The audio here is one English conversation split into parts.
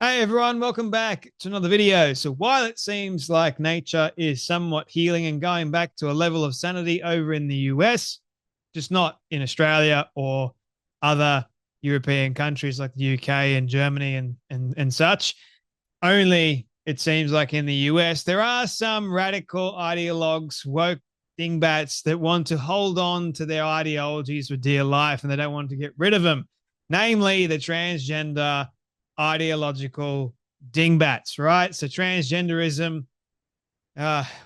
Hey everyone, welcome back to another video. So while it seems like nature is somewhat healing and going back to a level of sanity over in the US, just not in Australia or other European countries like the UK and Germany and such, only it seems like in the US, there are some radical ideologues, woke dingbats that want to hold on to their ideologies for dear life and they don't want to get rid of them, namely the transgender ideological dingbats, right? So transgenderism,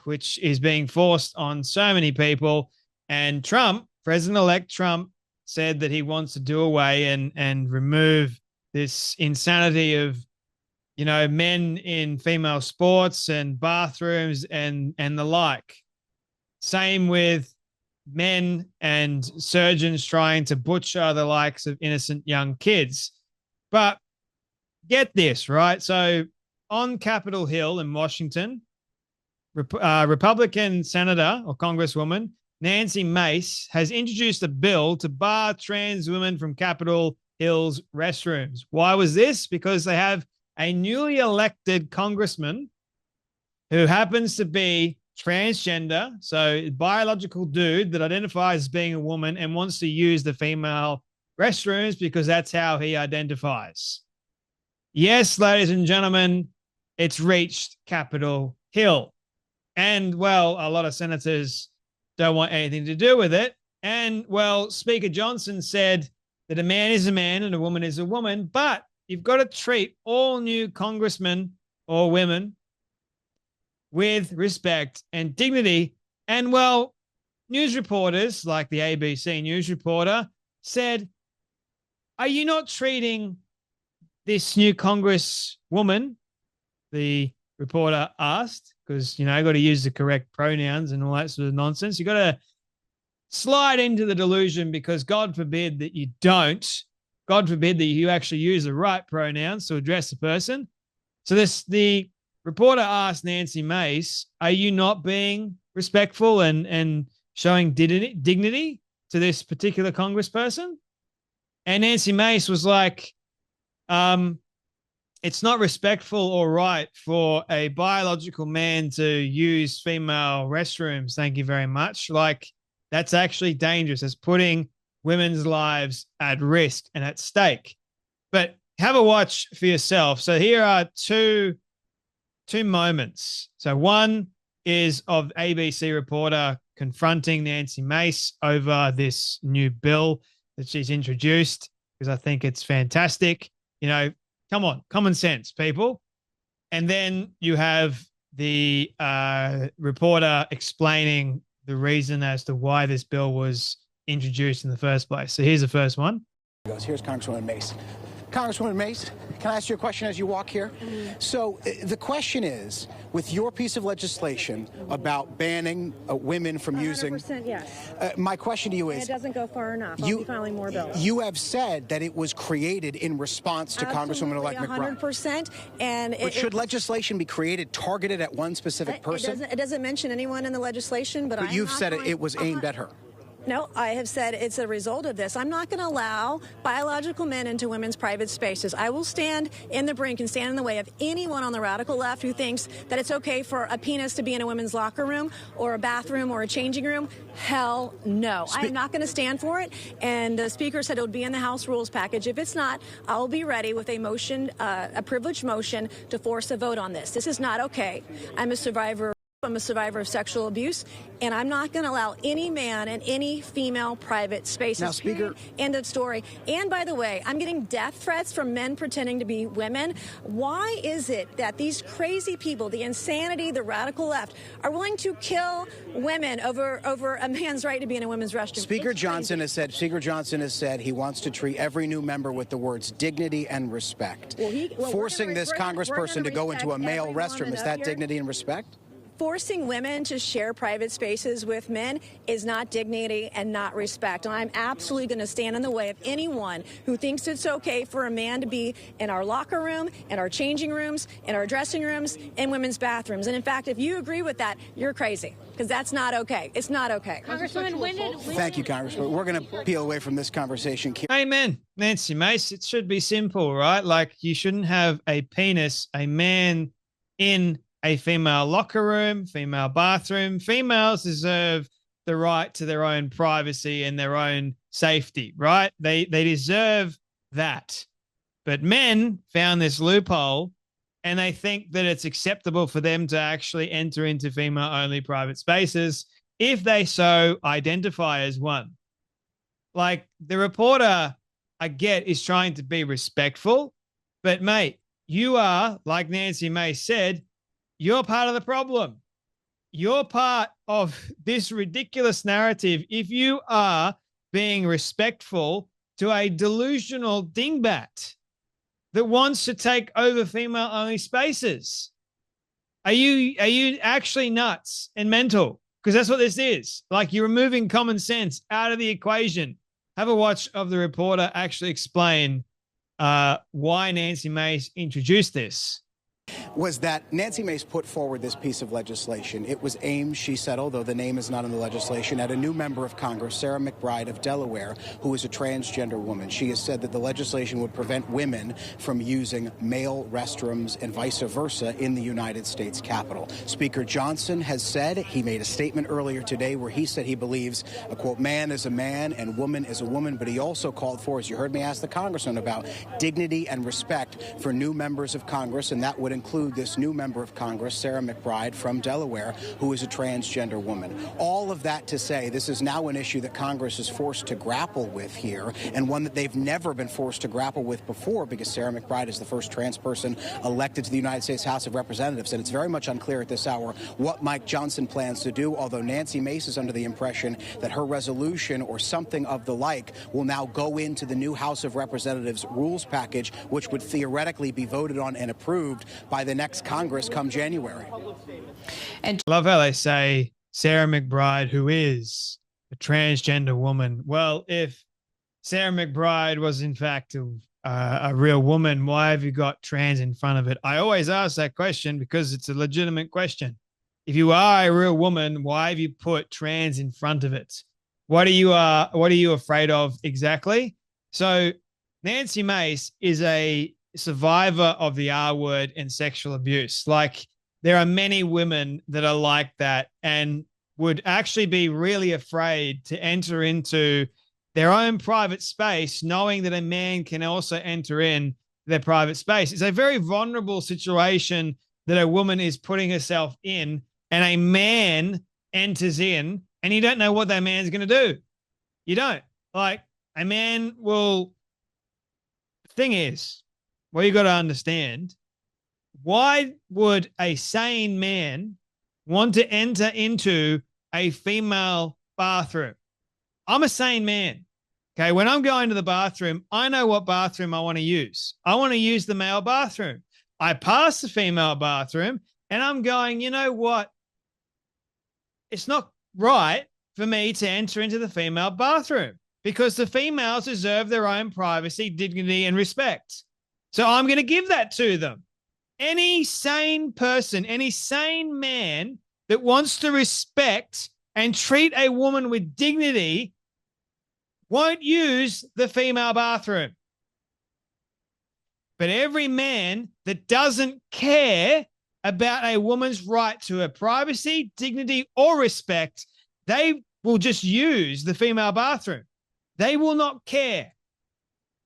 which is being forced on so many people, and Trump, President-elect Trump, said that he wants to do away and remove this insanity of men in female sports and bathrooms and the like. Same with men and surgeons trying to butcher the likes of innocent young kids. But get this, right? So on Capitol Hill in Washington, Republican Senator or Congresswoman Nancy Mace has introduced a bill to bar trans women from Capitol Hill's restrooms. Why was this? Because they have a newly elected congressman who happens to be transgender, so biological dude that identifies as being a woman and wants to use the female restrooms because that's how he identifies. Yes, ladies and gentlemen, it's reached Capitol Hill. And, well, a lot of senators don't want anything to do with it. And, well, Speaker Johnson said that a man is a man and a woman is a woman, but you've got to treat all new congressmen or women with respect and dignity. And, well, news reporters like the ABC news reporter said, are you not treating this new congresswoman, the reporter asked, because, got to use the correct pronouns and all that sort of nonsense. You got to slide into the delusion because God forbid that you don't. God forbid that you actually use the right pronouns to address the person. So the reporter asked Nancy Mace, are you not being respectful and showing dignity to this particular congressperson? And Nancy Mace was like, it's not respectful or right for a biological man to use female restrooms. Thank you very much. Like, that's actually dangerous. It's putting women's lives at risk and at stake. But have a watch for yourself. So here are two moments. So one is of ABC reporter confronting Nancy Mace over this new bill that she's introduced, because I think it's fantastic. Come on, common sense, people. And then you have the reporter explaining the reason as to why this bill was introduced in the first place. So here's the first one. Here's Congresswoman Mace. Congresswoman Mace, can I ask you a question as you walk here? So the question is, with your piece of legislation about banning women from using... 100% yes. My question to you is... And it doesn't go far enough. I'll be filing more bills. You have said that it was created in response to Congresswoman-elect McBride. 100%. But should legislation be created targeted at one specific person? It doesn't mention anyone in the legislation, but you've said it was aimed at her. No, I have said it's a result of this. I'm not going to allow biological men into women's private spaces. I will stand in the brink and stand in the way of anyone on the radical left who thinks that it's okay for a penis to be in a women's locker room or a bathroom or a changing room. Hell no. I am not going to stand for it. And the Speaker said it would be in the House rules package. If it's not, I'll be ready with a motion, a privileged motion to force a vote on this. This is not okay. I'm a survivor of sexual abuse, and I'm not going to allow any man in any female private spaces. Now, Speaker, end of story. And by the way, I'm getting death threats from men pretending to be women. Why is it that these crazy people, the insanity, the radical left, are willing to kill women over a man's right to be in a women's restroom? Speaker Johnson has said he wants to treat every new member with the words dignity and respect. Forcing this congressperson to go into a male restroom, is that dignity and respect? forcing women to share private spaces with men is not dignity and not respect. And I'm absolutely going to stand in the way of anyone who thinks it's okay for a man to be in our locker room, in our changing rooms, in our dressing rooms, in women's bathrooms. And in fact, if you agree with that, you're crazy, because that's not okay. It's not okay. Congresswoman, Thank you, Congressman. We're going to peel away from this conversation. Amen. Nancy Mace, it should be simple, right? Like, you shouldn't have a penis, a man in a female locker room, female bathroom. Females deserve the right to their own privacy and their own safety, right? They deserve that. But men found this loophole, and they think that it's acceptable for them to actually enter into female-only private spaces if they so identify as one. Like, the reporter, I get, is trying to be respectful, but mate, you are, like Nancy Mace said, you're part of the problem. You're part of this ridiculous narrative if you are being respectful to a delusional dingbat that wants to take over female-only spaces. Are you actually nuts and mental? Because that's what this is. Like, you're removing common sense out of the equation. Have a watch of the reporter actually explain why Nancy Mace introduced this. Was that Nancy Mace put forward this piece of legislation. It was aimed, she said, although the name is not in the legislation, at a new member of Congress, Sarah McBride of Delaware, who is a transgender woman. She has said that the legislation would prevent women from using male restrooms and vice versa in the United States Capitol. Speaker Johnson has said, he made a statement earlier today where he said he believes, a quote, man is a man and woman is a woman, but he also called for, as you heard me ask the congressman about, dignity and respect for new members of Congress, and that would include this new member of Congress, Sarah McBride from Delaware, who is a transgender woman. All of that to say this is now an issue that Congress is forced to grapple with here, and one that they've never been forced to grapple with before, because Sarah McBride is the first trans person elected to the United States House of Representatives, and it's very much unclear at this hour what Mike Johnson plans to do, although Nancy Mace is under the impression that her resolution or something of the like will now go into the new House of Representatives rules package, which would theoretically be voted on and approved by the next Congress come January. And love how they say Sarah McBride, who is a transgender woman. Well, if Sarah McBride was in fact a real woman, why have you got trans in front of it? I always ask that question because it's a legitimate question. If you are a real woman, why have you put trans in front of it? What are you afraid of exactly? So Nancy Mace is a survivor of the R word and sexual abuse. Like, there are many women that are like that and would actually be really afraid to enter into their own private space, knowing that a man can also enter in their private space. It's a very vulnerable situation that a woman is putting herself in, and a man enters in, and you don't know what that man's going to do. You don't. Like, a man will... Thing is, well, you got to understand, why would a sane man want to enter into a female bathroom? I'm a sane man. Okay. When I'm going to the bathroom, I know what bathroom I want to use. I want to use the male bathroom. I pass the female bathroom and I'm going, you know what? It's not right for me to enter into the female bathroom because the females deserve their own privacy, dignity, and respect. So I'm going to give that to them. Any sane person, any sane man that wants to respect and treat a woman with dignity won't use the female bathroom. But every man that doesn't care about a woman's right to her privacy, dignity, or respect, they will just use the female bathroom. They will not care.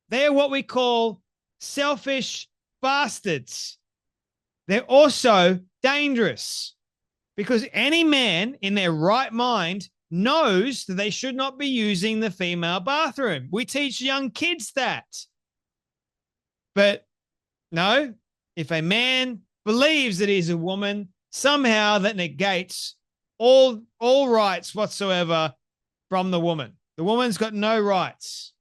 They are what we call selfish bastards. They're also dangerous because any man in their right mind knows that they should not be using the female bathroom. We teach young kids that. But no, if a man believes that he's a woman, somehow that negates all rights whatsoever from the woman. The woman's got no rights.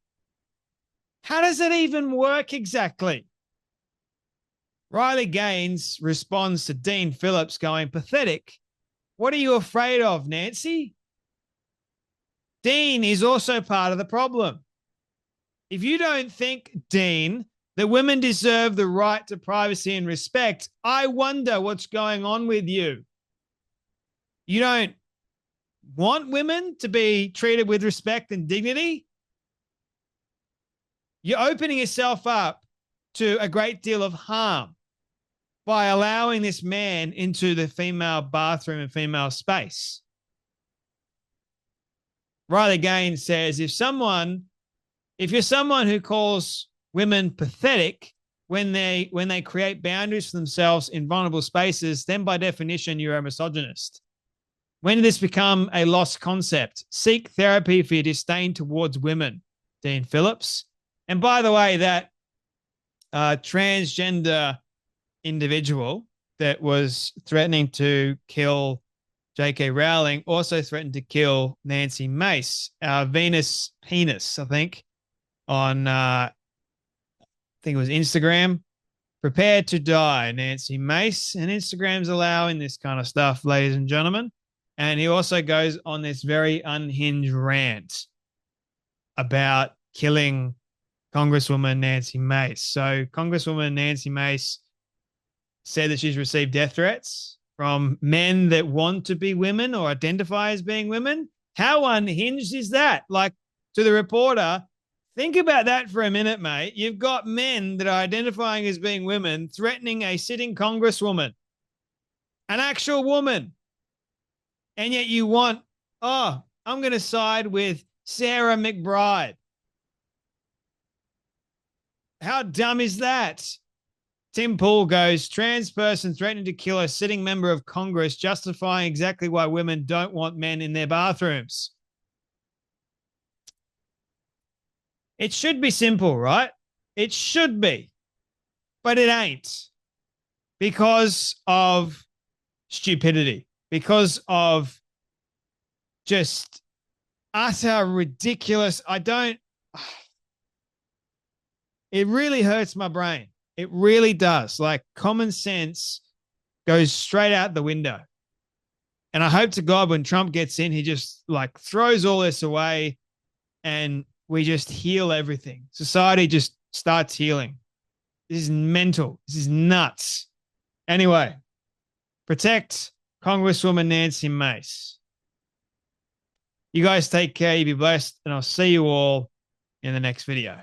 How does it even work exactly? Riley Gaines responds to Dean Phillips going, pathetic. What are you afraid of, Nancy? Dean is also part of the problem. If you don't think, Dean, that women deserve the right to privacy and respect, I wonder what's going on with you. You don't want women to be treated with respect and dignity? You're opening yourself up to a great deal of harm by allowing this man into the female bathroom and female space. Riley Gaines says, if you're someone who calls women pathetic when they create boundaries for themselves in vulnerable spaces, then by definition, you're a misogynist. When did this become a lost concept? Seek therapy for your disdain towards women, Dean Phillips. And by the way, that transgender individual that was threatening to kill J.K. Rowling also threatened to kill Nancy Mace, Venus Penis, I think, on, I think it was Instagram. Prepare to die, Nancy Mace. And Instagram's allowing this kind of stuff, ladies and gentlemen. And he also goes on this very unhinged rant about killing Congresswoman Nancy Mace. So Congresswoman Nancy Mace said that she's received death threats from men that want to be women or identify as being women. How unhinged is that? Like, to the reporter, think about that for a minute, mate. You've got men that are identifying as being women threatening a sitting congresswoman, an actual woman. And yet you want, I'm going to side with Sarah McBride. How dumb is that? Tim Pool goes, trans person threatening to kill a sitting member of Congress, justifying exactly why women don't want men in their bathrooms. It should be simple, right? It should be, but it ain't, because of stupidity, because of just utter ridiculous. It really hurts my brain. It really does. Like, common sense goes straight out the window. And I hope to God when Trump gets in, he just like throws all this away and we just heal everything. Society just starts healing. This is mental. This is nuts. Anyway, protect Congresswoman Nancy Mace. You guys take care. You be blessed. And I'll see you all in the next video.